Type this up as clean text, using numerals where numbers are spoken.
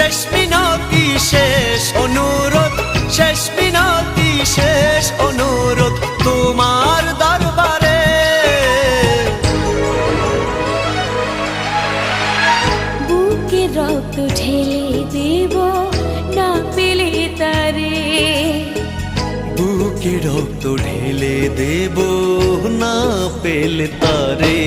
শেষ মিনতি শেষ অনুরোধ, শেষ মিনতি শেষ অনুরোধ তোমার দরবারে। বুকে রক্ত ঢেলে দেব না পেলে তারে, বুকে রক্ত ঢেলে দেব না পেলে তারে।